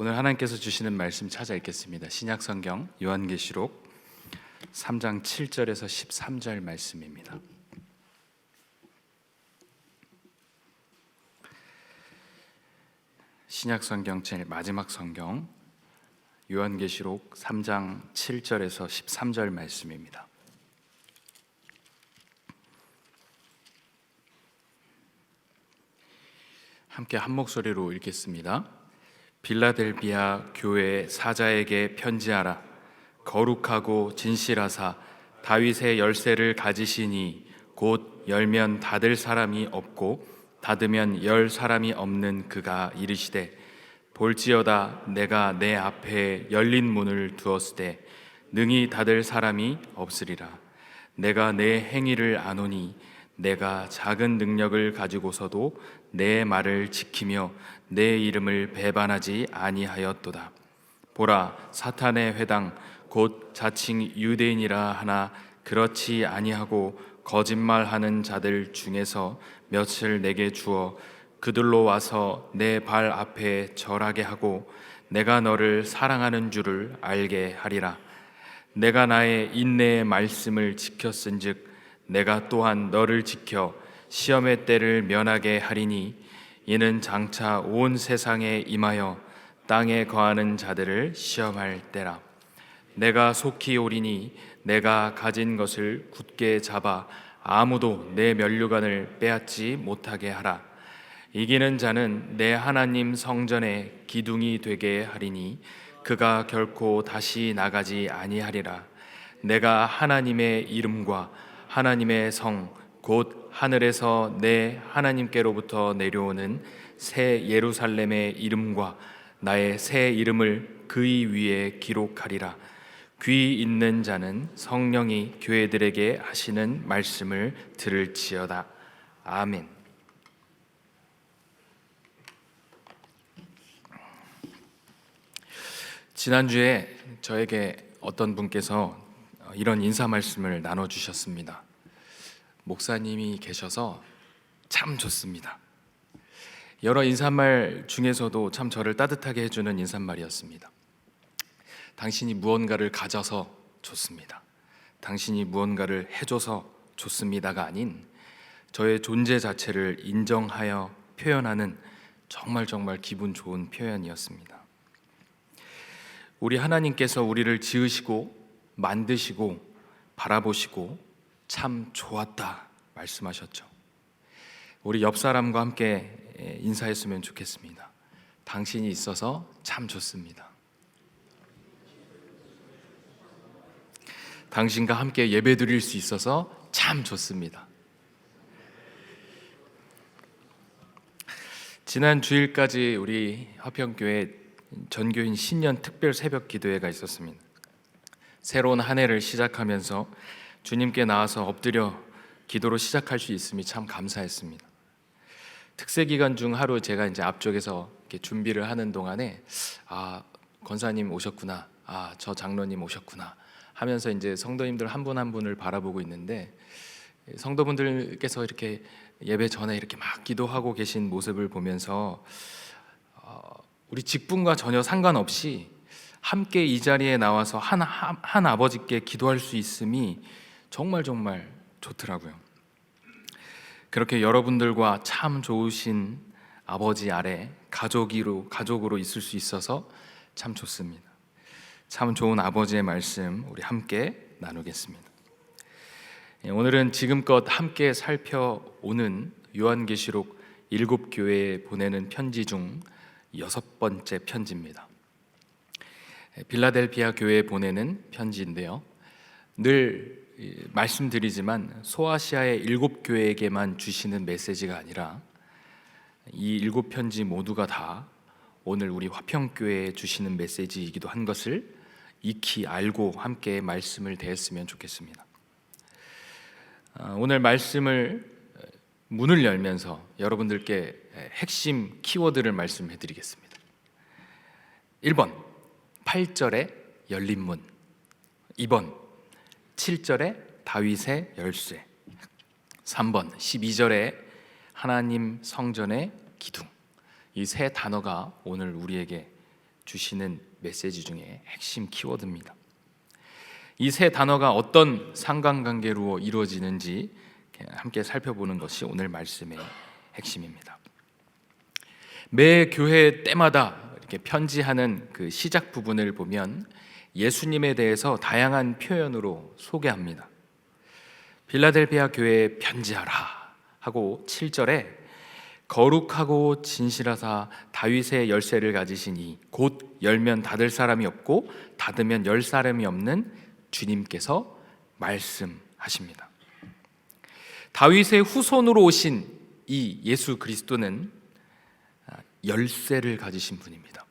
오늘 하나님께서 주시는 말씀 찾아 읽겠습니다. 신약성경 요한계시록 3장 7절에서 13절 말씀입니다. 신약성경 제일 마지막 성경 요한계시록 3장 7절에서 13절 말씀입니다. 함께 한 목소리로 읽겠습니다. 빌라델비아 교회 사자에게 편지하라. 거룩하고 진실하사 다윗의 열쇠를 가지시니 곧 열면 닫을 사람이 없고 닫으면 열 사람이 없는 그가 이르시되, 볼지어다 내가 내 앞에 열린 문을 두었으되 능히 닫을 사람이 없으리라. 내가 내 행위를 아노니 내가 작은 능력을 가지고서도 내 말을 지키며 내 이름을 배반하지 아니하였도다. 보라, 사탄의 회당 곧 자칭 유대인이라 하나 그렇지 아니하고 거짓말하는 자들 중에서 몇을 내게 주어 그들로 와서 내 발 앞에 절하게 하고 내가 너를 사랑하는 줄을 알게 하리라. 내가 나의 인내의 말씀을 지켰은즉 내가 또한 너를 지켜 시험의 때를 면하게 하리니 이는 장차 온 세상에 임하여 땅에 거하는 자들을 시험할 때라. 내가 속히 오리니 내가 가진 것을 굳게 잡아 아무도 내 면류관을 빼앗지 못하게 하라. 이기는 자는 내 하나님 성전의 기둥이 되게 하리니 그가 결코 다시 나가지 아니하리라. 내가 하나님의 이름과 하나님의 성 곧 하늘에서 내 하나님께로부터 내려오는 새 예루살렘의 이름과 나의 새 이름을 그의 위에 기록하리라. 귀 있는 자는 성령이 교회들에게 하시는 말씀을 들을지어다. 아멘. 지난주에 저에게 어떤 분께서 이런 인사 말씀을 나눠주셨습니다. 목사님이 계셔서 참 좋습니다. 여러 인사말 중에서도 참 저를 따뜻하게 해주는 인사말이었습니다. 당신이 무언가를 가져서 좋습니다. 당신이 무언가를 해줘서 좋습니다가 아닌 저의 존재 자체를 인정하여 표현하는 정말 기분 좋은 표현이었습니다. 우리 하나님께서 우리를 지으시고 만드시고 바라보시고 참 좋았다 말씀하셨죠. 우리 옆 사람과 함께 인사했으면 좋겠습니다. 당신이 있어서 참 좋습니다. 당신과 함께 예배 드릴 수 있어서 참 좋습니다. 지난 주일까지 우리 화평교회 전교인 신년 특별 새벽 기도회가 있었습니다. 새로운 한 해를 시작하면서 주님께 나와서 엎드려 기도로 시작할 수 있음이 참 감사했습니다. 특세 기간 중 하루 제가 이제 앞쪽에서 이렇게 준비를 하는 동안에 권사님 오셨구나, 저 장로님 오셨구나 하면서 이제 성도님들 한 분 한 분을 바라보고 있는데, 성도분들께서 이렇게 예배 전에 이렇게 막 기도하고 계신 모습을 보면서 우리 직분과 전혀 상관없이 함께 이 자리에 나와서 한 아버지께 기도할 수 있음이 정말 좋더라고요. 그렇게 여러분들과 참 좋으신 아버지 아래 가족으로 있을 수 있어서 참 좋습니다. 참 좋은 아버지의 말씀 우리 함께 나누겠습니다. 오늘은 지금껏 함께 살펴오는 요한계시록 7교회에 보내는 편지 중 6번째 편지입니다. 빌라델비아 교회에 보내는 편지인데요, 늘 말씀드리지만 소아시아의 7교회에게만 주시는 메시지가 아니라 이 7편지 모두가 다 오늘 우리 화평교회에 주시는 메시지이기도 한 것을 익히 알고 함께 말씀을 대했으면 좋겠습니다. 오늘 문을 열면서 여러분들께 핵심 키워드를 말씀해 드리겠습니다. 1번 8절에 열린 문, 2번 7절에 다윗의 열쇠, 3번 12절에 하나님 성전의 기둥. 이 세 단어가 오늘 우리에게 주시는 메시지 중에 핵심 키워드입니다. 이 세 단어가 어떤 상관관계로 이루어지는지 함께 살펴보는 것이 오늘 말씀의 핵심입니다. 매 교회 때마다 이렇게 편지하는 그 시작 부분을 보면 예수님에 대해서 다양한 표현으로 소개합니다. 빌라델비아 교회에 편지하라 하고 7절에 거룩하고 진실하사 다윗의 열쇠를 가지시니 곧 열면 닫을 사람이 없고 닫으면 열 사람이 없는 주님께서 말씀하십니다. 다윗의 후손으로 오신 이 예수 그리스도는 열쇠를 가지신 분입니다.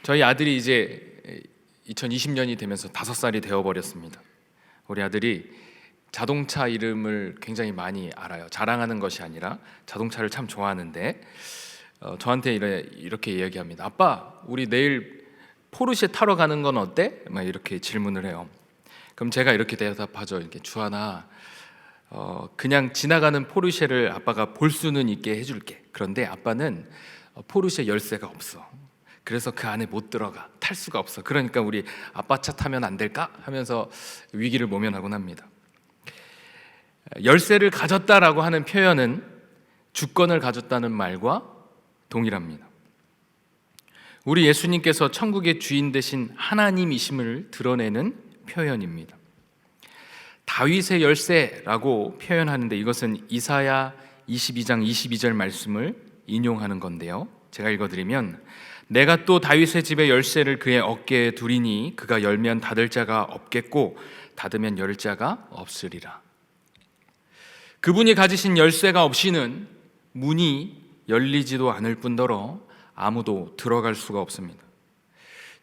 저희 아들이 이제 2020년이 되면서 5살이 되어버렸습니다. 우리 아들이 자동차 이름을 굉장히 많이 알아요. 자랑하는 것이 아니라 자동차를 참 좋아하는데 저한테 이렇게 이야기합니다. 아빠, 우리 내일 포르쉐 타러 가는 건 어때? 막 이렇게 질문을 해요. 그럼 제가 이렇게 대답하죠. 이렇게 주하나, 그냥 지나가는 포르쉐를 아빠가 볼 수는 있게 해줄게. 그런데 아빠는 포르쉐 열쇠가 없어. 그래서 그 안에 못 들어가. 탈 수가 없어. 그러니까 우리 아빠 차 타면 안 될까? 하면서 위기를 모면하곤 합니다. 열쇠를 가졌다라고 하는 표현은 주권을 가졌다는 말과 동일합니다. 우리 예수님께서 천국의 주인 되신 하나님이심을 드러내는 표현입니다. 다윗의 열쇠라고 표현하는데 이것은 이사야 22장 22절 말씀을 인용하는 건데요. 제가 읽어드리면 내가 또 다윗의 집의 열쇠를 그의 어깨에 두리니 그가 열면 닫을 자가 없겠고 닫으면 열 자가 없으리라. 그분이 가지신 열쇠가 없이는 문이 열리지도 않을 뿐더러 아무도 들어갈 수가 없습니다.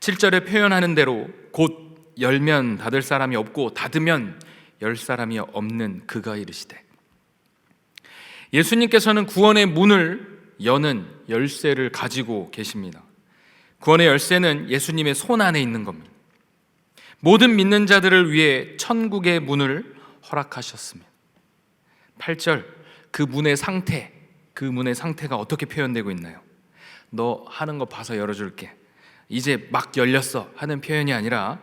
7절에 표현하는 대로 곧 열면 닫을 사람이 없고 닫으면 열 사람이 없는 그가 이르시되, 예수님께서는 구원의 문을 여는 열쇠를 가지고 계십니다. 구원의 열쇠는 예수님의 손 안에 있는 겁니다. 모든 믿는 자들을 위해 천국의 문을 허락하셨습니다. 8절, 그 문의 상태가 어떻게 표현되고 있나요? 너 하는 거 봐서 열어줄게, 이제 막 열렸어 하는 표현이 아니라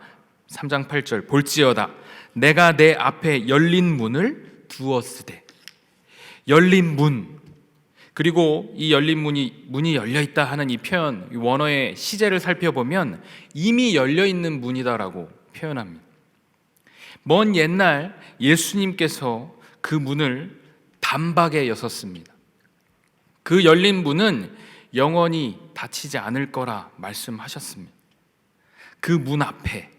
3장 8절, 볼지어다 내가 내 앞에 열린 문을 두었으되. 열린 문, 그리고 이 열린 문이 열려있다 하는 이 표현, 이 원어의 시제를 살펴보면 이미 열려있는 문이다라고 표현합니다. 먼 옛날 예수님께서 그 문을 단박에 여셨습니다. 그 열린 문은 영원히 닫히지 않을 거라 말씀하셨습니다. 그 문 앞에,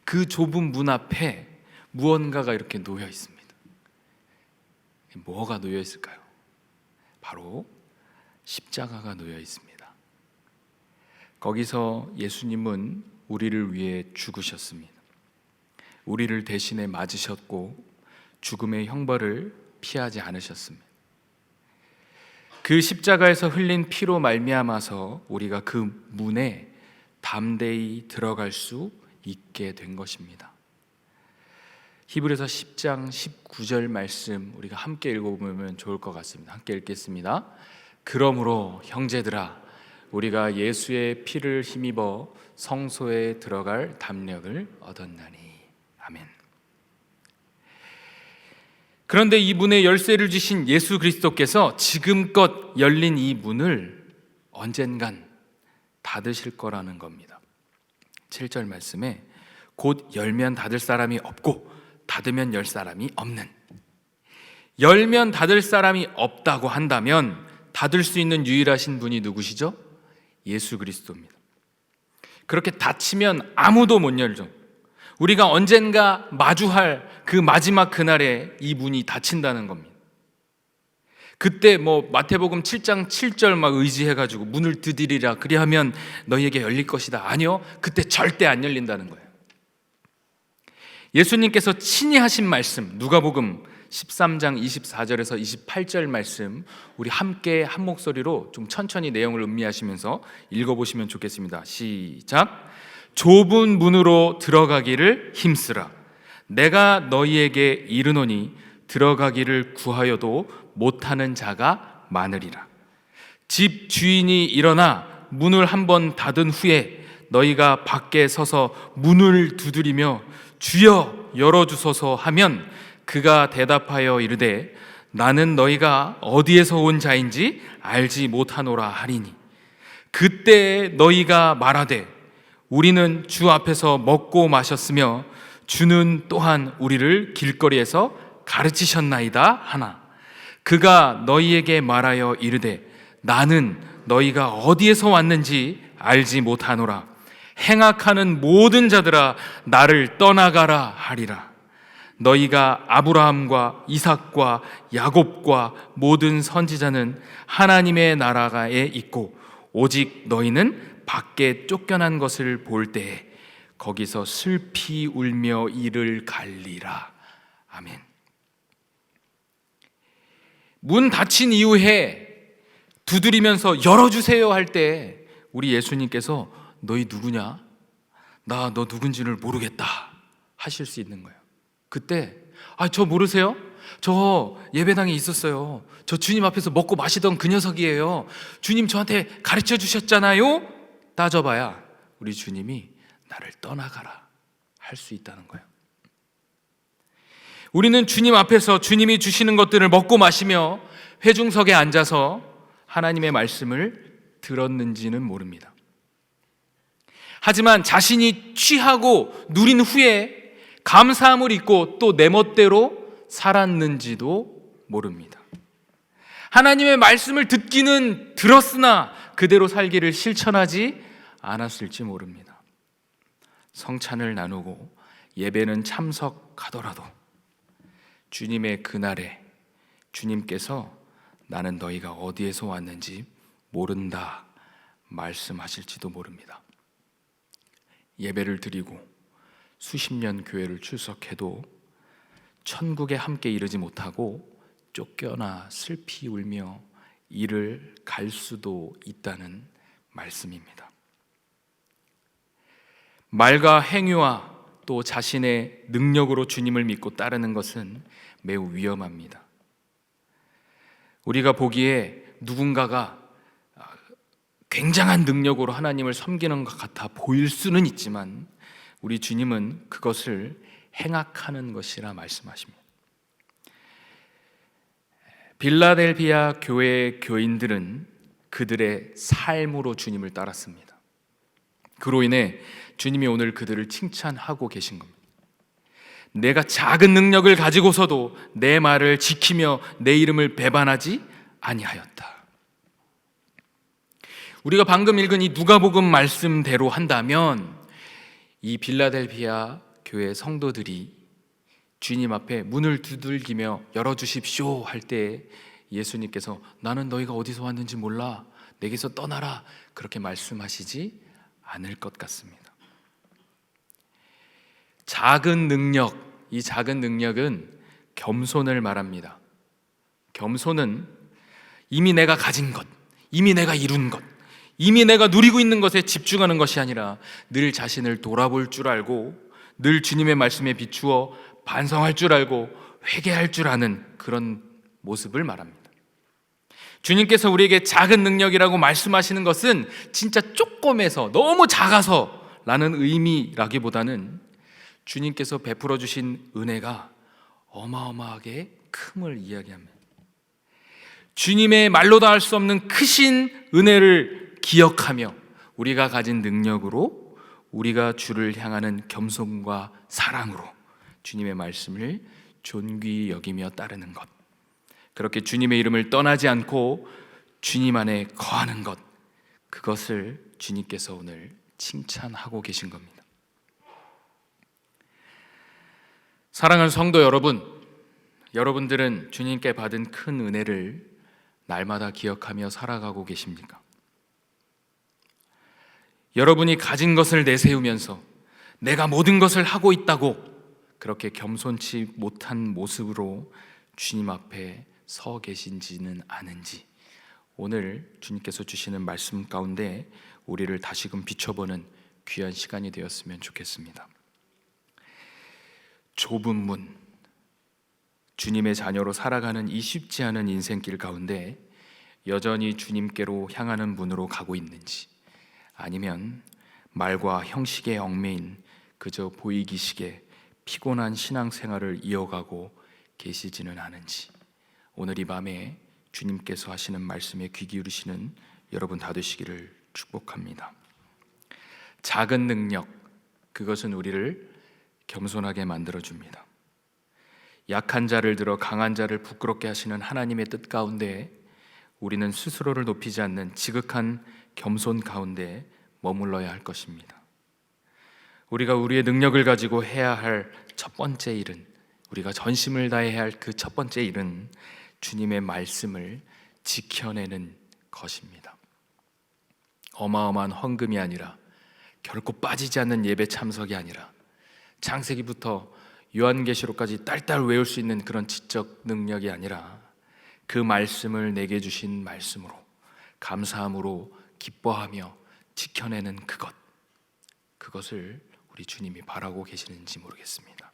그 좁은 문 앞에 무언가가 이렇게 놓여 있습니다. 뭐가 놓여 있을까요? 바로 십자가가 놓여 있습니다. 거기서 예수님은 우리를 위해 죽으셨습니다. 우리를 대신에 맞으셨고 죽음의 형벌을 피하지 않으셨습니다. 그 십자가에서 흘린 피로 말미암아서 우리가 그 문에 담대히 들어갈 수 있게 된 것입니다. 히브리서 10장 19절 말씀 우리가 함께 읽어보면 좋을 것 같습니다. 함께 읽겠습니다. 그러므로 형제들아, 우리가 예수의 피를 힘입어 성소에 들어갈 담력을 얻었나니. 아멘. 그런데 이 문의 열쇠를 주신 예수 그리스도께서 지금껏 열린 이 문을 언젠간 닫으실 거라는 겁니다. 7절 말씀에 곧 열면 닫을 사람이 없고 닫으면 열 사람이 없는, 열면 닫을 사람이 없다고 한다면 닫을 수 있는 유일하신 분이 누구시죠? 예수 그리스도입니다. 그렇게 닫히면 아무도 못 열죠. 우리가 언젠가 마주할 그 마지막 그날에 이 문이 닫힌다는 겁니다. 그때 마태복음 7장 7절 막 의지해가지고 문을 두드리라 그리하면 너희에게 열릴 것이다. 아니요, 그때 절대 안 열린다는 거예요. 예수님께서 친히 하신 말씀, 누가복음 13장 24절에서 28절 말씀 우리 함께 한 목소리로 좀 천천히 내용을 음미하시면서 읽어보시면 좋겠습니다. 시작. 좁은 문으로 들어가기를 힘쓰라. 내가 너희에게 이르노니 들어가기를 구하여도 못하는 자가 많으리라. 집 주인이 일어나 문을 한번 닫은 후에 너희가 밖에 서서 문을 두드리며 주여 열어주소서 하면 그가 대답하여 이르되 나는 너희가 어디에서 온 자인지 알지 못하노라 하리니 그때 너희가 말하되 우리는 주 앞에서 먹고 마셨으며 주는 또한 우리를 길거리에서 가르치셨나이다 하나 그가 너희에게 말하여 이르되 나는 너희가 어디에서 왔는지 알지 못하노라 행악하는 모든 자들아 나를 떠나가라 하리라 너희가 아브라함과 이삭과 야곱과 모든 선지자는 하나님의 나라에 있고 오직 너희는 밖에 쫓겨난 것을 볼 때에 거기서 슬피 울며 이를 갈리라. 아멘. 문 닫힌 이후에 두드리면서 열어주세요 할 때 우리 예수님께서 너희 누구냐? 나 너 누군지를 모르겠다 하실 수 있는 거예요. 그때 저 모르세요? 저 예배당에 있었어요. 저 주님 앞에서 먹고 마시던 그 녀석이에요. 주님 저한테 가르쳐 주셨잖아요. 따져봐야 우리 주님이 나를 떠나가라 할 수 있다는 거예요. 우리는 주님 앞에서 주님이 주시는 것들을 먹고 마시며 회중석에 앉아서 하나님의 말씀을 들었는지는 모릅니다. 하지만 자신이 취하고 누린 후에 감사함을 잊고 또 내 멋대로 살았는지도 모릅니다. 하나님의 말씀을 듣기는 들었으나 그대로 살기를 실천하지 않았을지 모릅니다. 성찬을 나누고 예배는 참석하더라도 주님의 그날에 주님께서 나는 너희가 어디에서 왔는지 모른다 말씀하실지도 모릅니다. 예배를 드리고 수십 년 교회를 출석해도 천국에 함께 이르지 못하고 쫓겨나 슬피 울며 이를 갈 수도 있다는 말씀입니다. 말과 행위와 또 자신의 능력으로 주님을 믿고 따르는 것은 매우 위험합니다. 우리가 보기에 누군가가 굉장한 능력으로 하나님을 섬기는 것 같아 보일 수는 있지만 우리 주님은 그것을 행악하는 것이라 말씀하십니다. 빌라델비아 교회의 교인들은 그들의 삶으로 주님을 따랐습니다. 그로 인해 주님이 오늘 그들을 칭찬하고 계신 겁니다. 내가 작은 능력을 가지고서도 내 말을 지키며 내 이름을 배반하지 아니하였다. 우리가 방금 읽은 이 누가복음 말씀대로 한다면 이 빌라델비아 교회 성도들이 주님 앞에 문을 두들기며 열어주십시오 할 때 예수님께서 나는 너희가 어디서 왔는지 몰라 내게서 떠나라 그렇게 말씀하시지 않을 것 같습니다. 작은 능력, 이 작은 능력은 겸손을 말합니다. 겸손은 이미 내가 가진 것, 이미 내가 이룬 것, 이미 내가 누리고 있는 것에 집중하는 것이 아니라 늘 자신을 돌아볼 줄 알고 늘 주님의 말씀에 비추어 반성할 줄 알고 회개할 줄 아는 그런 모습을 말합니다. 주님께서 우리에게 작은 능력이라고 말씀하시는 것은 진짜 조금해서 너무 작아서 라는 의미라기보다는 주님께서 베풀어 주신 은혜가 어마어마하게 큼을 이야기합니다. 주님의 말로 다 할 수 없는 크신 은혜를 기억하며 우리가 가진 능력으로 우리가 주를 향하는 겸손과 사랑으로 주님의 말씀을 존귀히 여기며 따르는 것, 그렇게 주님의 이름을 떠나지 않고 주님 안에 거하는 것, 그것을 주님께서 오늘 칭찬하고 계신 겁니다. 사랑하는 성도 여러분, 여러분들은 주님께 받은 큰 은혜를 날마다 기억하며 살아가고 계십니까? 여러분이 가진 것을 내세우면서 내가 모든 것을 하고 있다고 그렇게 겸손치 못한 모습으로 주님 앞에 서 계신지는 아는지 오늘 주님께서 주시는 말씀 가운데 우리를 다시금 비춰보는 귀한 시간이 되었으면 좋겠습니다. 좁은 문, 주님의 자녀로 살아가는 이 쉽지 않은 인생길 가운데 여전히 주님께로 향하는 문으로 가고 있는지, 아니면 말과 형식에 얽매인 그저 보이기식의 피곤한 신앙생활을 이어가고 계시지는 않은지, 오늘 이 밤에 주님께서 하시는 말씀에 귀 기울이시는 여러분 다 되시기를 축복합니다. 작은 능력, 그것은 우리를 겸손하게 만들어줍니다. 약한 자를 들어 강한 자를 부끄럽게 하시는 하나님의 뜻 가운데 우리는 스스로를 높이지 않는 지극한 겸손 가운데 머물러야 할 것입니다. 우리가 우리의 능력을 가지고 해야 할 첫 번째 일은, 우리가 전심을 다해야 할 그 첫 번째 일은 주님의 말씀을 지켜내는 것입니다. 어마어마한 헌금이 아니라, 결코 빠지지 않는 예배 참석이 아니라, 창세기부터 요한계시록까지 딸딸 외울 수 있는 그런 지적 능력이 아니라, 그 말씀을 내게 주신 말씀으로 감사함으로 기뻐하며 지켜내는 그것을 우리 주님이 바라고 계시는지 모르겠습니다.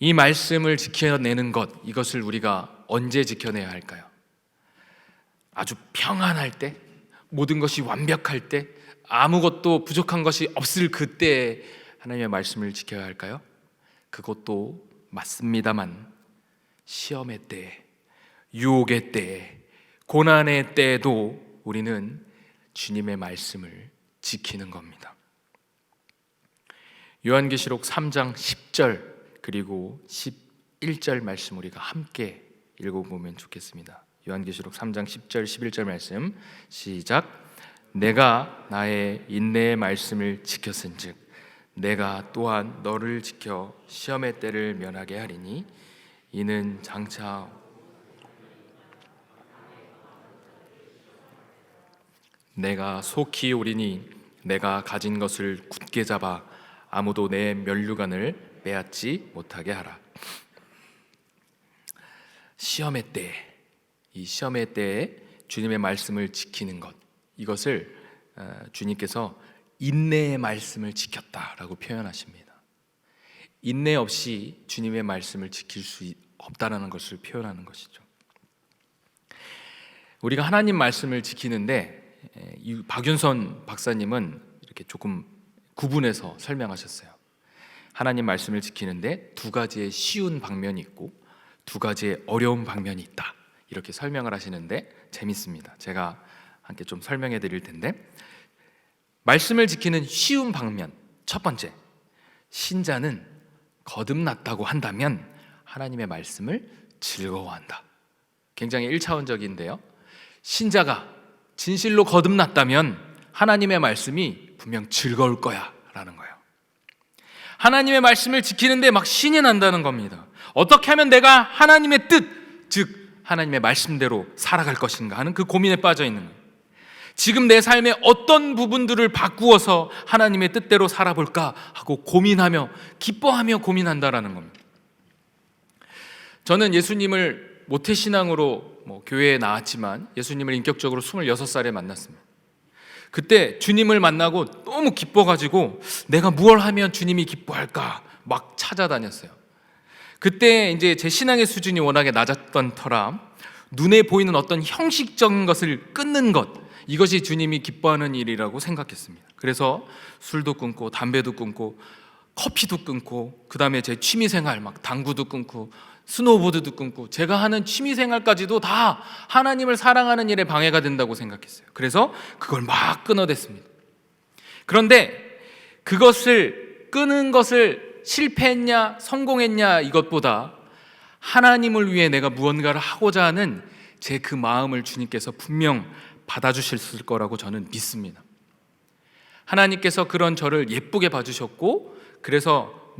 이 말씀을 지켜내는 것, 이것을 우리가 언제 지켜내야 할까요? 아주 평안할 때, 모든 것이 완벽할 때, 아무것도 부족한 것이 없을 그때에 하나님의 말씀을 지켜야 할까요? 그것도 맞습니다만, 시험의 때에, 유혹의 때에, 고난의 때에도 우리는 주님의 말씀을 지키는 겁니다. 요한계시록 3장 10절 그리고 11절 말씀 우리가 함께 읽어보면 좋겠습니다. 요한계시록 3장 10절 11절 말씀 시작. 내가 나의 인내의 말씀을 지켰은즉 내가 또한 너를 지켜 시험의 때를 면하게 하리니 이는 장차 내가 속히 오리니 내가 가진 것을 굳게 잡아 아무도 내 면류관을 빼앗지 못하게 하라. 시험의 때에, 이 시험의 때에 주님의 말씀을 지키는 것, 이것을 주님께서 인내의 말씀을 지켰다라고 표현하십니다. 인내 없이 주님의 말씀을 지킬 수 없다라는 것을 표현하는 것이죠. 우리가 하나님 말씀을 지키는데 박윤선 박사님은 이렇게 조금 구분해서 설명하셨어요. 하나님 말씀을 지키는데 두 가지의 쉬운 방면이 있고 두 가지의 어려운 방면이 있다, 이렇게 설명을 하시는데 재밌습니다. 제가 함께 좀 설명해 드릴 텐데, 말씀을 지키는 쉬운 방면, 첫 번째, 신자는 거듭났다고 한다면 하나님의 말씀을 즐거워한다. 굉장히 1차원적인데요, 신자가 진실로 거듭났다면 하나님의 말씀이 분명 즐거울 거야 라는 거예요. 하나님의 말씀을 지키는데 막 신이 난다는 겁니다. 어떻게 하면 내가 하나님의 뜻, 즉 하나님의 말씀대로 살아갈 것인가 하는 그 고민에 빠져 있는 거예요. 지금 내 삶의 어떤 부분들을 바꾸어서 하나님의 뜻대로 살아볼까 하고 고민하며 기뻐하며 고민한다라는 겁니다. 저는 예수님을 모태신앙으로 교회에 나왔지만 예수님을 인격적으로 26살에 만났습니다. 그때 주님을 만나고 너무 기뻐가지고 내가 무엇을 하면 주님이 기뻐할까 막 찾아다녔어요. 그때 이제 제 신앙의 수준이 워낙에 낮았던 터라 눈에 보이는 어떤 형식적인 것을 끊는 것, 이것이 주님이 기뻐하는 일이라고 생각했습니다. 그래서 술도 끊고 담배도 끊고 커피도 끊고, 그 다음에 제 취미생활 막 당구도 끊고 스노우보드도 끊고, 제가 하는 취미생활까지도 다 하나님을 사랑하는 일에 방해가 된다고 생각했어요. 그래서 그걸 막 끊어댔습니다. 그런데 그것을 끄는 것을 실패했냐 성공했냐 이것보다 하나님을 위해 내가 무언가를 하고자 하는 제 그 마음을 주님께서 분명 받아주실 거라고 저는 믿습니다. 하나님께서 그런 저를 예쁘게 봐주셨고, 그래서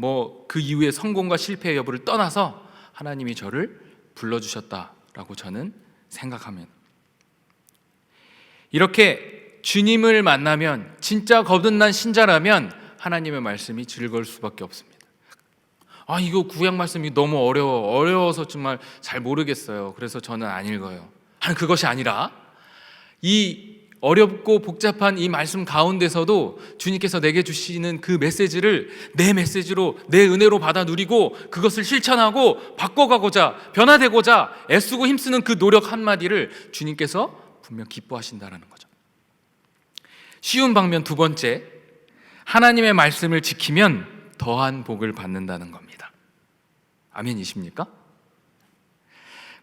그 이후에 성공과 실패의 여부를 떠나서 하나님이 저를 불러주셨다라고 저는 생각합니다. 이렇게 주님을 만나면, 진짜 거듭난 신자라면 하나님의 말씀이 즐거울 수밖에 없습니다. 이거 구약 말씀이 너무 어려워서 정말 잘 모르겠어요. 그래서 저는 안 읽어요. 그것이 아니라 이 어렵고 복잡한 이 말씀 가운데서도 주님께서 내게 주시는 그 메시지를 내 메시지로, 내 은혜로 받아 누리고 그것을 실천하고 바꿔가고자, 변화되고자 애쓰고 힘쓰는 그 노력 한마디를 주님께서 분명 기뻐하신다라는 거죠. 쉬운 방면 두 번째, 하나님의 말씀을 지키면 더한 복을 받는다는 겁니다. 아멘이십니까?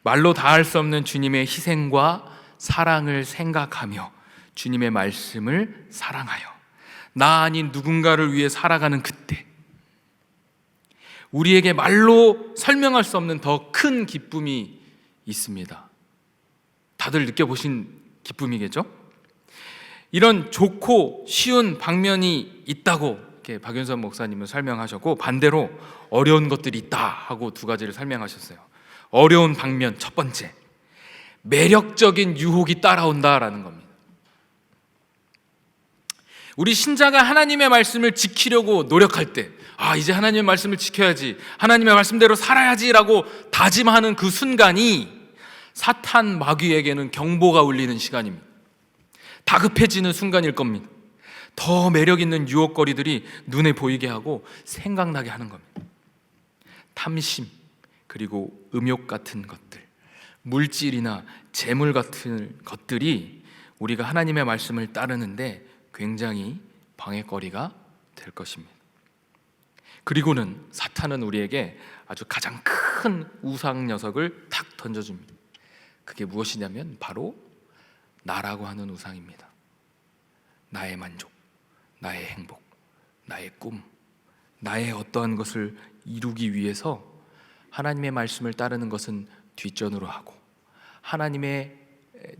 말로 다할 수 없는 주님의 희생과 사랑을 생각하며 주님의 말씀을 사랑하여 나 아닌 누군가를 위해 살아가는 그때, 우리에게 말로 설명할 수 없는 더 큰 기쁨이 있습니다. 다들 느껴보신 기쁨이겠죠? 이런 좋고 쉬운 방면이 있다고 이렇게 박윤선 목사님은 설명하셨고, 반대로 어려운 것들이 있다 하고 두 가지를 설명하셨어요. 어려운 방면 첫 번째, 매력적인 유혹이 따라온다라는 겁니다. 우리 신자가 하나님의 말씀을 지키려고 노력할 때, 이제 하나님의 말씀을 지켜야지, 하나님의 말씀대로 살아야지 라고 다짐하는 그 순간이 사탄 마귀에게는 경보가 울리는 시간입니다. 다급해지는 순간일 겁니다. 더 매력 있는 유혹거리들이 눈에 보이게 하고 생각나게 하는 겁니다. 탐심, 그리고 음욕 같은 것들, 물질이나 재물 같은 것들이 우리가 하나님의 말씀을 따르는데 굉장히 방해거리가 될 것입니다. 그리고는 사탄은 우리에게 아주 가장 큰 우상 녀석을 탁 던져줍니다. 그게 무엇이냐면 바로 나라고 하는 우상입니다. 나의 만족, 나의 행복, 나의 꿈, 나의 어떠한 것을 이루기 위해서 하나님의 말씀을 따르는 것은 뒷전으로 하고, 하나님의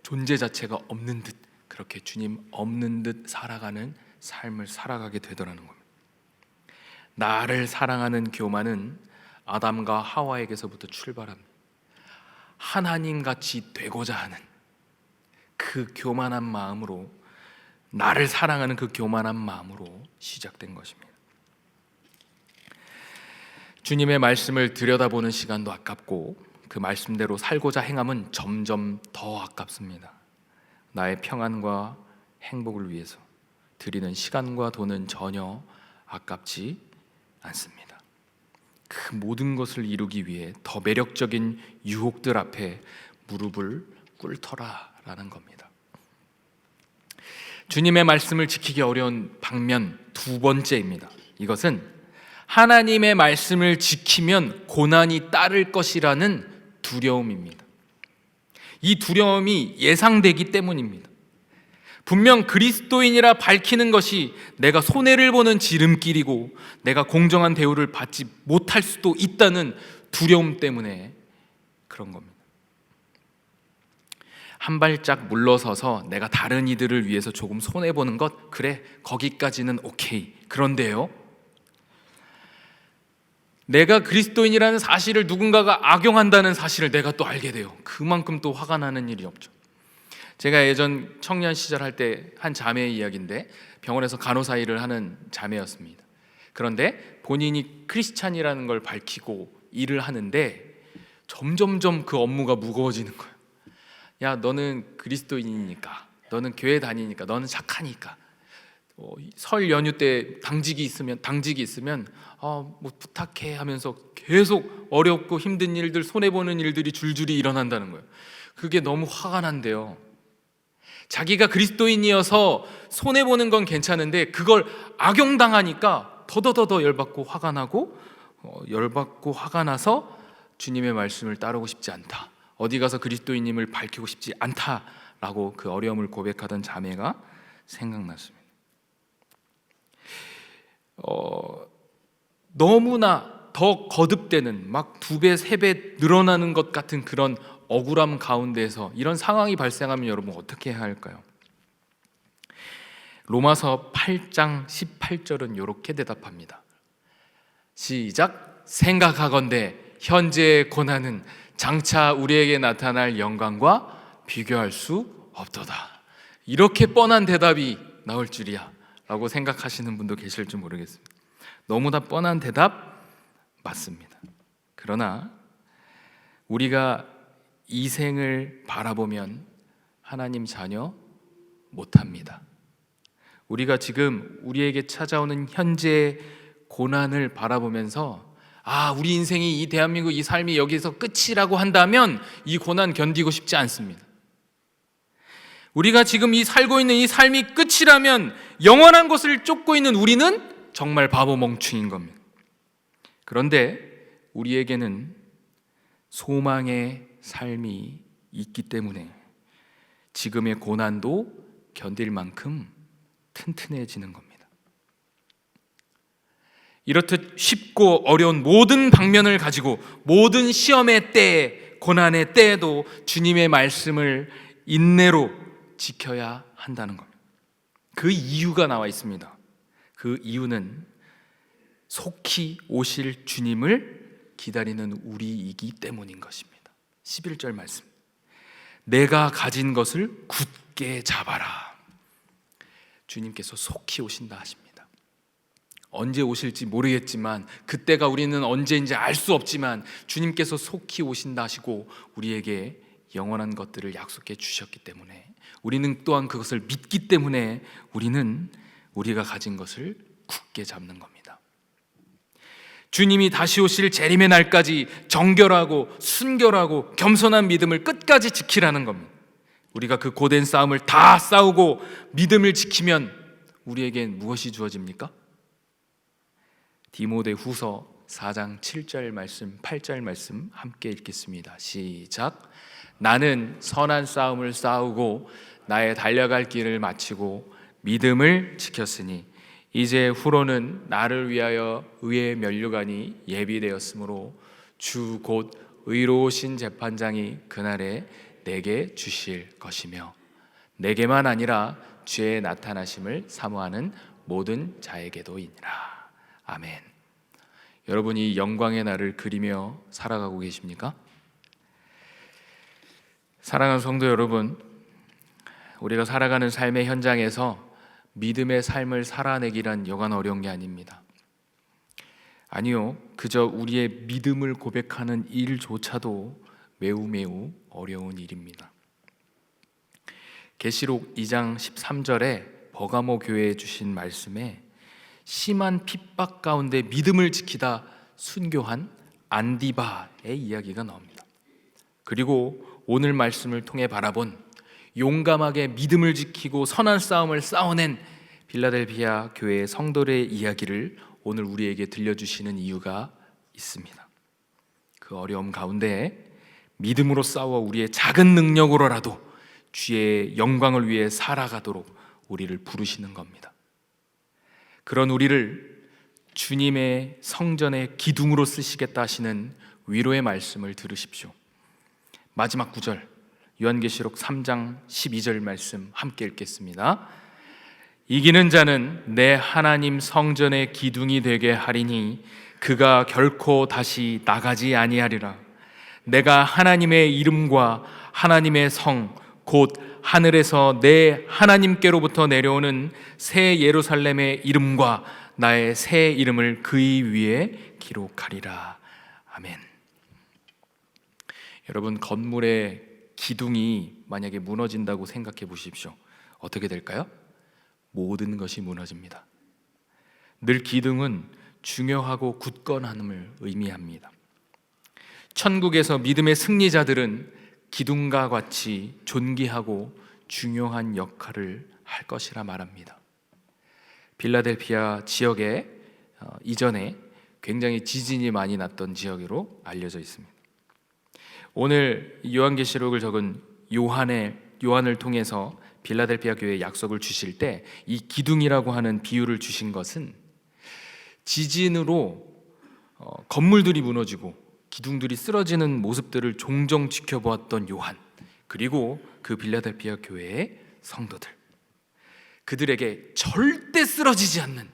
존재 자체가 없는 듯, 그렇게 주님 없는 듯 살아가는 삶을 살아가게 되더라는 겁니다. 나를 사랑하는 교만은 아담과 하와에게서부터 출발합니다. 하나님같이 되고자 하는 그 교만한 마음으로, 나를 사랑하는 그 교만한 마음으로 시작된 것입니다. 주님의 말씀을 들여다보는 시간도 아깝고, 그 말씀대로 살고자 행함은 점점 더 아깝습니다. 나의 평안과 행복을 위해서 드리는 시간과 돈은 전혀 아깝지 않습니다. 그 모든 것을 이루기 위해 더 매력적인 유혹들 앞에 무릎을 꿇더라라는 겁니다. 주님의 말씀을 지키기 어려운 방면 두 번째입니다. 이것은 하나님의 말씀을 지키면 고난이 따를 것이라는 두려움입니다. 이 두려움이 예상되기 때문입니다. 분명 그리스도인이라 밝히는 것이 내가 손해를 보는 지름길이고 내가 공정한 대우를 받지 못할 수도 있다는 두려움 때문에 그런 겁니다. 한 발짝 물러서서 내가 다른 이들을 위해서 조금 손해보는 것, 그래, 거기까지는 오케이. 그런데요, 내가 그리스도인이라는 사실을 누군가가 악용한다는 사실을 내가 또 알게 돼요. 그만큼 또 화가 나는 일이 없죠. 제가 예전 청년 시절 할 때 한 자매의 이야기인데, 병원에서 간호사 일을 하는 자매였습니다. 그런데 본인이 크리스찬이라는 걸 밝히고 일을 하는데 점점점 그 업무가 무거워지는 거예요. 야, 너는 그리스도인이니까, 너는 교회 다니니까, 너는 착하니까, 설 연휴 때 당직이 있으면 뭐 부탁해 하면서 계속 어렵고 힘든 일들, 손해보는 일들이 줄줄이 일어난다는 거예요. 그게 너무 화가 난대요. 자기가 그리스도인이어서 손해보는 건 괜찮은데 그걸 악용당하니까 더더더 열받고 화가 나고, 열받고 화가 나서 주님의 말씀을 따르고 싶지 않다, 어디 가서 그리스도인임을 밝히고 싶지 않다라고 그 어려움을 고백하던 자매가 생각났습니다. 너무나 더 거듭되는, 막 2배, 3배 늘어나는 것 같은 그런 억울함 가운데에서 이런 상황이 발생하면 여러분 어떻게 해야 할까요? 로마서 8장 18절은 이렇게 대답합니다. 시작. 생각하건대 현재의 고난은 장차 우리에게 나타날 영광과 비교할 수 없도다. 이렇게 뻔한 대답이 나올 줄이야 라고 생각하시는 분도 계실지 모르겠습니다. 너무나 뻔한 대답 맞습니다. 그러나 우리가 이 생을 바라보면 하나님 자녀 못합니다. 우리가 지금 우리에게 찾아오는 현재의 고난을 바라보면서 우리 인생이, 이 대한민국 이 삶이 여기서 끝이라고 한다면 이 고난 견디고 싶지 않습니다. 우리가 지금 이 살고 있는 이 삶이 끝이라면 영원한 것을 쫓고 있는 우리는 정말 바보 멍충인 겁니다. 그런데 우리에게는 소망의 삶이 있기 때문에 지금의 고난도 견딜 만큼 튼튼해지는 겁니다. 이렇듯 쉽고 어려운 모든 방면을 가지고 모든 시험의 때에, 고난의 때에도 주님의 말씀을 인내로 지켜야 한다는 겁니다. 그 이유가 나와 있습니다. 그 이유는 속히 오실 주님을 기다리는 우리이기 때문인 것입니다. 11절 말씀, 내가 가진 것을 굳게 잡아라. 주님께서 속히 오신다 하십니다. 언제 오실지 모르겠지만, 그때가 우리는 언제인지 알 수 없지만 주님께서 속히 오신다 하시고 우리에게 영원한 것들을 약속해 주셨기 때문에, 우리는 또한 그것을 믿기 때문에 우리는 우리가 가진 것을 굳게 잡는 겁니다. 주님이 다시 오실 재림의 날까지 정결하고 순결하고 겸손한 믿음을 끝까지 지키라는 겁니다. 우리가 그 고된 싸움을 다 싸우고 믿음을 지키면 우리에겐 무엇이 주어집니까? 디모데후서 4장 7절 말씀, 8절 말씀 함께 읽겠습니다. 시작. 나는 선한 싸움을 싸우고 나의 달려갈 길을 마치고 믿음을 지켰으니 이제 후로는 나를 위하여 의의 면류관이 예비되었으므로 주 곧 의로우신 재판장이 그날에 내게 주실 것이며 내게만 아니라 주의 나타나심을 사모하는 모든 자에게도이니라. 아멘. 여러분이 영광의 날을 그리며 살아가고 계십니까? 사랑하는 성도 여러분, 우리가 살아가는 삶의 현장에서 믿음의 삶을 살아내기란 여간 어려운 게 아닙니다. 아니요, 그저 우리의 믿음을 고백하는 일조차도 매우 어려운 일입니다. 계시록 2장 13절에 버가모 교회에 주신 말씀에 심한 핍박 가운데 믿음을 지키다 순교한 안디바의 이야기가 나옵니다. 그리고 오늘 말씀을 통해 바라본 용감하게 믿음을 지키고 선한 싸움을 싸워낸 빌라델비아 교회의 성도들의 이야기를 오늘 우리에게 들려주시는 이유가 있습니다. 그 어려움 가운데 믿음으로 싸워 우리의 작은 능력으로라도 주의 영광을 위해 살아가도록 우리를 부르시는 겁니다. 그런 우리를 주님의 성전의 기둥으로 쓰시겠다 하시는 위로의 말씀을 들으십시오. 마지막 구절, 요한계시록 3장 12절 말씀 함께 읽겠습니다. 이기는 자는 내 하나님 성전의 기둥이 되게 하리니 그가 결코 다시 나가지 아니하리라. 내가 하나님의 이름과 하나님의 성 곧 하늘에서 내 하나님께로부터 내려오는 새 예루살렘의 이름과 나의 새 이름을 그의 위에 기록하리라. 아멘. 여러분, 건물의 기둥이 만약에 무너진다고 생각해 보십시오. 어떻게 될까요? 모든 것이 무너집니다. 늘 기둥은 중요하고 굳건함을 의미합니다. 천국에서 믿음의 승리자들은 기둥과 같이 존귀하고 중요한 역할을 할 것이라 말합니다. 빌라델피아 지역에 이전에 굉장히 지진이 많이 났던 지역으로 알려져 있습니다. 오늘 요한계시록을 적은 요한을 통해서 빌라델피아 교회에 약속을 주실 때 이 기둥이라고 하는 비유를 주신 것은 지진으로 건물들이 무너지고 기둥들이 쓰러지는 모습들을 종종 지켜보았던 요한, 그리고 그 빌라델피아 교회의 성도들, 그들에게 절대 쓰러지지 않는,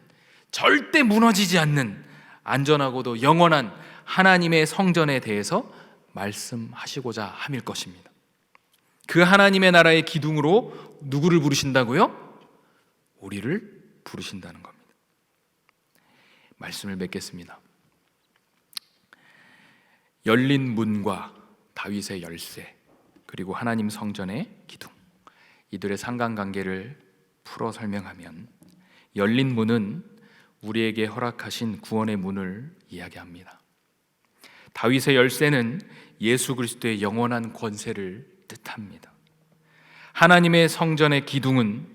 절대 무너지지 않는 안전하고도 영원한 하나님의 성전에 대해서 말씀하시고자 함일 것입니다. 그 하나님의 나라의 기둥으로 누구를 부르신다고요? 우리를 부르신다는 겁니다. 말씀을 맺겠습니다. 열린 문과 다윗의 열쇠, 그리고 하나님 성전의 기둥, 이들의 상관관계를 풀어 설명하면 열린 문은 우리에게 허락하신 구원의 문을 이야기합니다. 다윗의 열쇠는 예수 그리스도의 영원한 권세를 뜻합니다. 하나님의 성전의 기둥은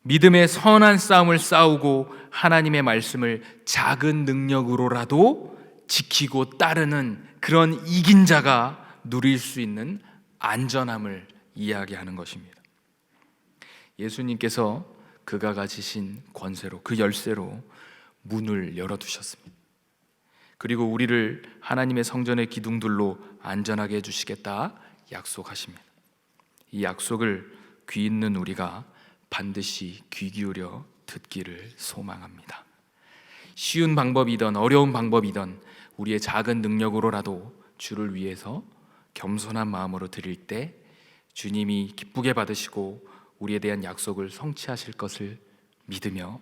믿음의 선한 싸움을 싸우고 하나님의 말씀을 작은 능력으로라도 지키고 따르는 그런 이긴 자가 누릴 수 있는 안전함을 이야기하는 것입니다. 예수님께서 그가 가지신 권세로, 그 열쇠로 문을 열어두셨습니다. 그리고 우리를 하나님의 성전의 기둥들로 안전하게 해주시겠다 약속하십니다. 이 약속을 귀 있는 우리가 반드시 귀 기울여 듣기를 소망합니다. 쉬운 방법이든 어려운 방법이든 우리의 작은 능력으로라도 주를 위해서 겸손한 마음으로 드릴 때 주님이 기쁘게 받으시고 우리에 대한 약속을 성취하실 것을 믿으며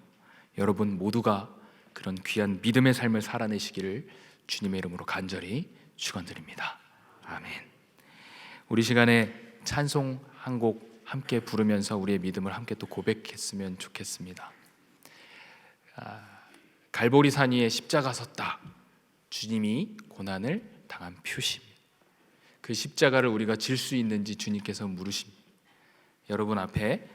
여러분 모두가 그런 귀한 믿음의 삶을 살아내시기를 주님의 이름으로 간절히 축원드립니다. 아멘. 우리 시간에 찬송 한 곡 함께 부르면서 우리의 믿음을 함께 또 고백했으면 좋겠습니다. 갈보리 산 위에 십자가 섰다. 주님이 고난을 당한 표시입니다. 그 십자가를 우리가 질 수 있는지 주님께서 물으십니다. 여러분 앞에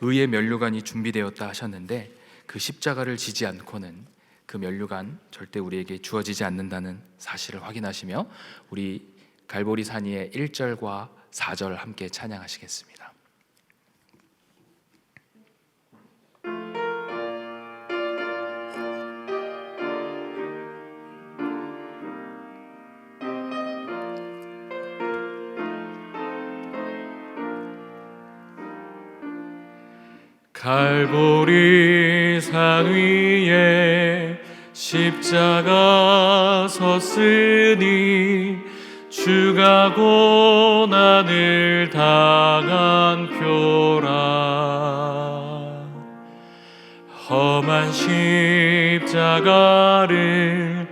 의의 면류관이 준비되었다 하셨는데 그 십자가를 지지 않고는 그 면류관 절대 우리에게 주어지지 않는다는 사실을 확인하시며 우리 갈보리 산 위의 1절과 4절 함께 찬양하시겠습니다. 갈보리 산 위에 십자가 섰으니 주가 고난을 당한 표라. 험한 십자가를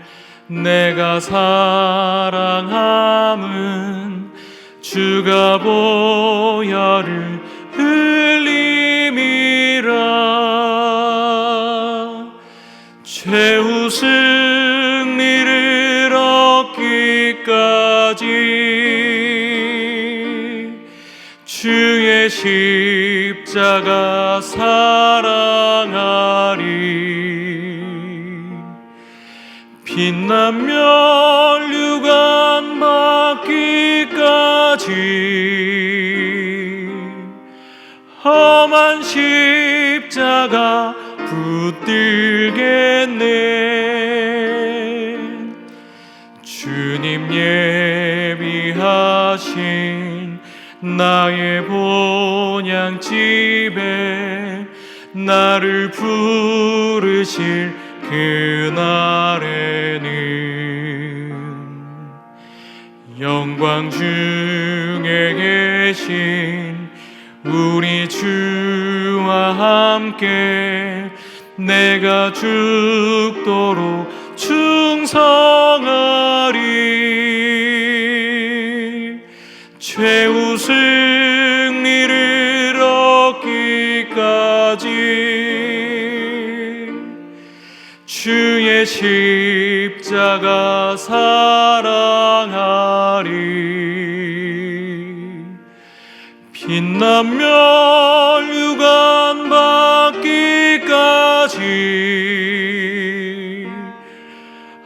내가 사랑함은 주가 보혈을 흘림이라. 최후 승리를 얻기까지 주의 십자가 사랑하리. 빛난 면류관 받기까지 험한 십자가 붙들겠네. 주님 예비하신 나의 본향집에 나를 부르실 그날에는 영광 중에 계신 우리 주와 함께 내가 죽도록 충성하리. 최후 승리를 얻기까지 주의 십자가 사랑하리. 빛난 면류관 받기까지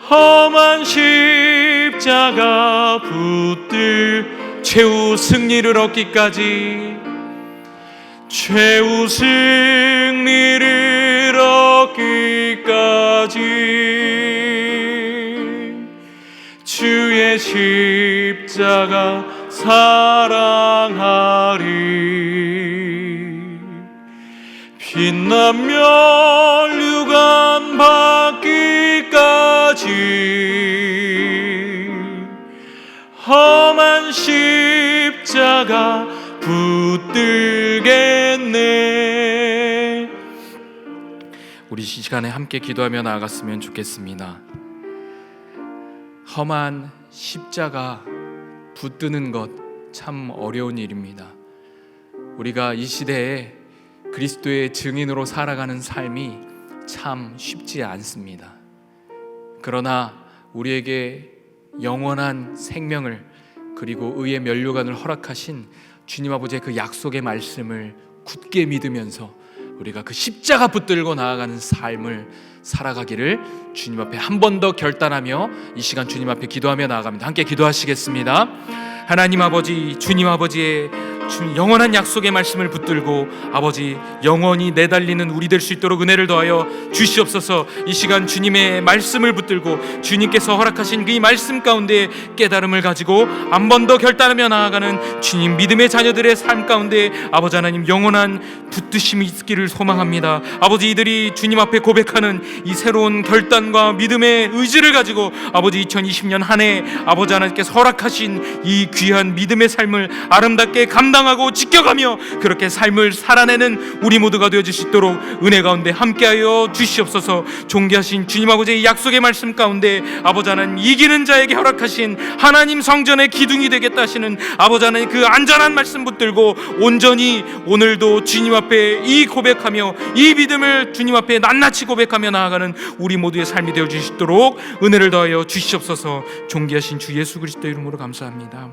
험한 십자가 붙들 최후 승리를 얻기까지 최후 승리를 얻기까지 주의 십자가 사랑하리. 빛난 면류관 받기까지 험한 십자가 붙들겠네. 우리 시간에 함께 기도하며 나아갔으면 좋겠습니다. 험한 십자가 붙드는 것 참 어려운 일입니다. 우리가 이 시대에 그리스도의 증인으로 살아가는 삶이 참 쉽지 않습니다. 그러나 우리에게 영원한 생명을 그리고 의의 면류관을 허락하신 주님 아버지의 그 약속의 말씀을 굳게 믿으면서 우리가 그 십자가 붙들고 나아가는 삶을 살아가기를 주님 앞에 한 번 더 결단하며 이 시간 주님 앞에 기도하며 나아갑니다. 함께 기도하시겠습니다. 하나님 아버지, 주님 아버지의 영원한 약속의 말씀을 붙들고 아버지 영원히 내달리는 우리 될 수 있도록 은혜를 더하여 주시옵소서. 이 시간 주님의 말씀을 붙들고 주님께서 허락하신 그 말씀 가운데 깨달음을 가지고 한 번 더 결단하며 나아가는 주님 믿음의 자녀들의 삶 가운데 아버지 하나님 영원한 붙드심이 있기를 소망합니다. 아버지 이들이 주님 앞에 고백하는 이 새로운 결단과 믿음의 의지를 가지고 아버지 2020년 한 해 아버지 하나님께서 허락하신 이 귀한 믿음의 삶을 아름답게 감당하고 지켜가며 그렇게 삶을 살아내는 우리 모두가 되어질 수 있도록 은혜 가운데 함께하여 주시옵소서. 존귀하신 주님 아버지의 약속의 말씀 가운데 아버지 하나님 이기는 자에게 허락하신 하나님 성전의 기둥이 되겠다 하시는 아버지 하나님 그 안전한 말씀 붙들고 온전히 오늘도 주님 앞에 이 고백하며 이 믿음을 주님 앞에 낱낱이 고백하며 나아가는 우리 모두의 삶이 되어질 수 있도록 은혜를 더하여 주시옵소서. 존귀하신 주 예수 그리스도 이름으로 감사합니다.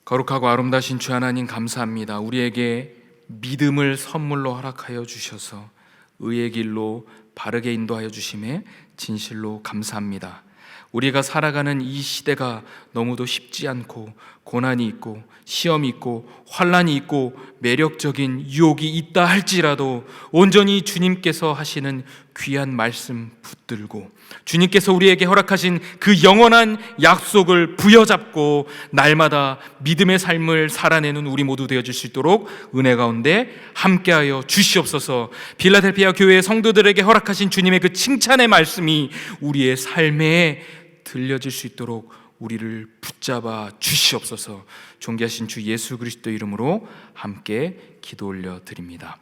거룩하고 아름다우신 주 하나님 감사합니다. 우리에게 믿음을 선물로 허락하여 주셔서 의의 길로 바르게 인도하여 주심에 진실로 감사합니다. 우리가 살아가는 이 시대가 너무도 쉽지 않고 고난이 있고 시험이 있고 환난이 있고 매력적인 유혹이 있다 할지라도 온전히 주님께서 하시는 귀한 말씀 붙들고 주님께서 우리에게 허락하신 그 영원한 약속을 부여잡고 날마다 믿음의 삶을 살아내는 우리 모두 되어질 수 있도록 은혜 가운데 함께하여 주시옵소서. 빌라델피아 교회의 성도들에게 허락하신 주님의 그 칭찬의 말씀이 우리의 삶에 들려질 수 있도록 우리를 붙잡아 주시옵소서. 존귀하신 주 예수 그리스도 이름으로 함께 기도 올려 드립니다.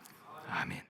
아멘.